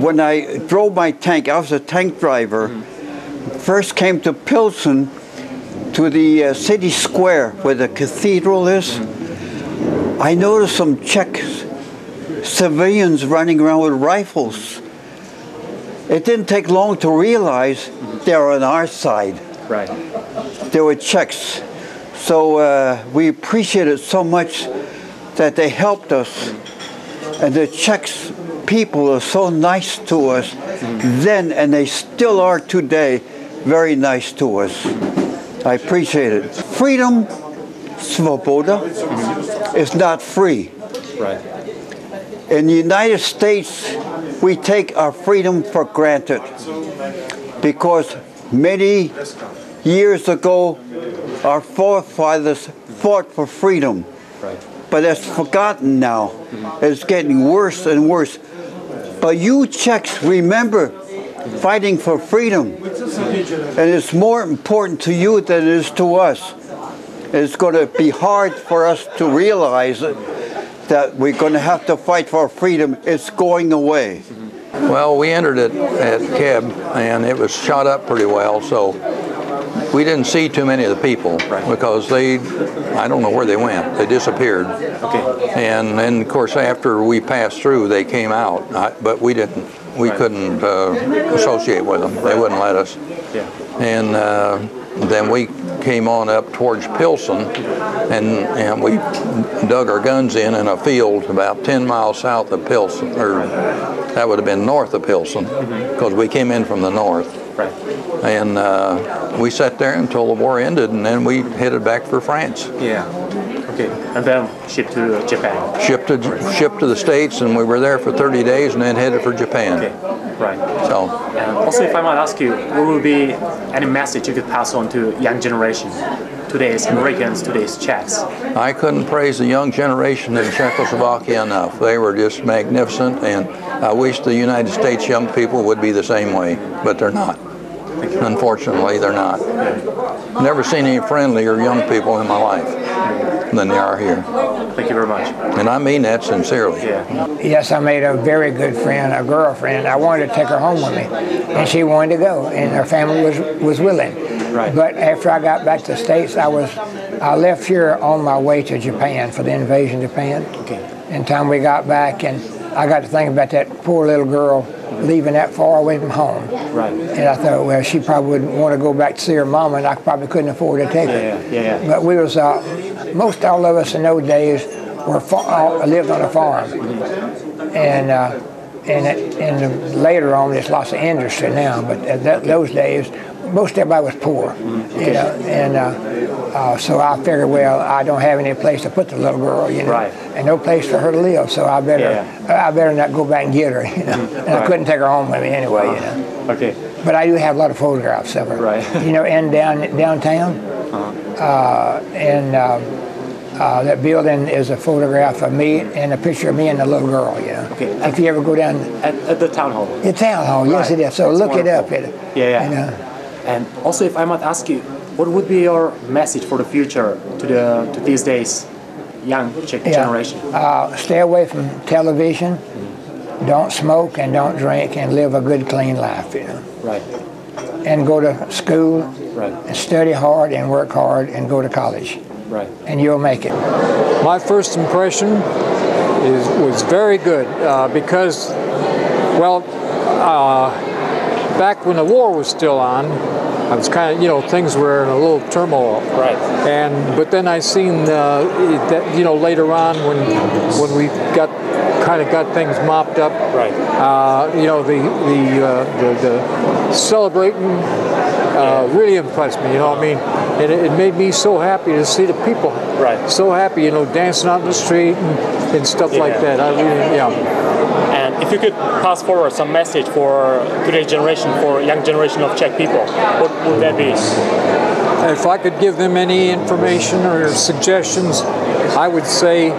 When I drove my tank, I was a tank driver. First came to Pilsen, to the city square where the cathedral is. I noticed some Czech civilians running around with rifles. It didn't take long to realize they were on our side. Right. They were Czechs. So we appreciate it so much that they helped us. And the Czech people are so nice to us then, and they still are today, very nice to us. I appreciate it. Freedom, svoboda, is not free. Right. In the United States, we take our freedom for granted because many years ago, our forefathers fought for freedom. Right. But it's forgotten now. It's getting worse and worse. But you Czechs remember fighting for freedom. And it's more important to you than it is to us. It's going to be hard for us to realize that we're going to have to fight for freedom. It's going away. Well, we entered it at Keb, and it was shot up pretty well, so we didn't see too many of the people because I don't know where they went. They disappeared. Okay. And then, of course, after we passed through, they came out, but we didn't. We couldn't associate with them. They wouldn't let us. Yeah. And then we came on up towards Pilsen, and we dug our guns in a field about 10 miles south of Pilsen, or that would have been north of Pilsen, because we came in from the north. Right. And we sat there until the war ended, and then we headed back for France. Yeah. Okay. And then shipped to Japan. Shipped to the States, and we were there for 30 days, and then headed for Japan. Okay. Right. So. And also, if I might ask you, what would be any message you could pass on to young generation, today's Americans, today's Czechs? I couldn't praise the young generation in Czechoslovakia enough. They were just magnificent, and I wish the United States young people would be the same way, but they're not. Unfortunately, they're not. Never seen any friendlier young people in my life than they are here. Thank you very much. And I mean that sincerely. Yeah. Yes, I made a very good friend, a girlfriend. I wanted to take her home with me, and she wanted to go, and her family was willing. Right. But after I got back to the States, I left here on my way to Japan for the invasion of Japan. Okay. And time we got back, and I got to think about that poor little girl leaving that far away from home. Right. And I thought, well, she probably wouldn't want to go back to see her mama, and I probably couldn't afford to take her. Yeah. But we was, most all of us in those days lived on a farm. And later on, there's lots of industry now, but those days, most everybody was poor, you know. And so I figured, well, I don't have any place to put the little girl, you know, and no place for her to live, so I better not go back and get her, you know. And I couldn't take her home with me anyway, you know. Okay. But I do have a lot of photographs of her, you know, and downtown, that building is a photograph of me and a picture of me and the little girl, you know. Okay. If you ever go down at the town hall. The town hall, yes it is. So that's look wonderful. it up. Yeah. You know. And also, if I might ask you, what would be your message for the future to these days, young Czech generation? Stay away from television. Don't smoke and don't drink, and live a good, clean life. You know. Right. And go to school. Right. And study hard and work hard and go to college. Right. And you'll make it. My first impression was very good because, well, back when the war was still on, I was kind of, you know, things were in a little turmoil. Right. But then I seen that, you know, later on when we got things mopped up. Right. You know, the celebrating really impressed me. You know what I mean? And it made me so happy to see the people. Right. So happy, you know, dancing out in the street and stuff like that. I really, And if you could pass forward some message for today's generation, for young generation of Czech people, what would that be? If I could give them any information or suggestions, I would say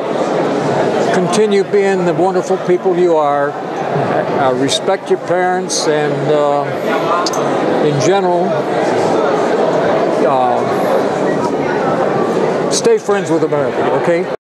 continue being the wonderful people you are. Respect your parents, and in general, stay friends with America, okay?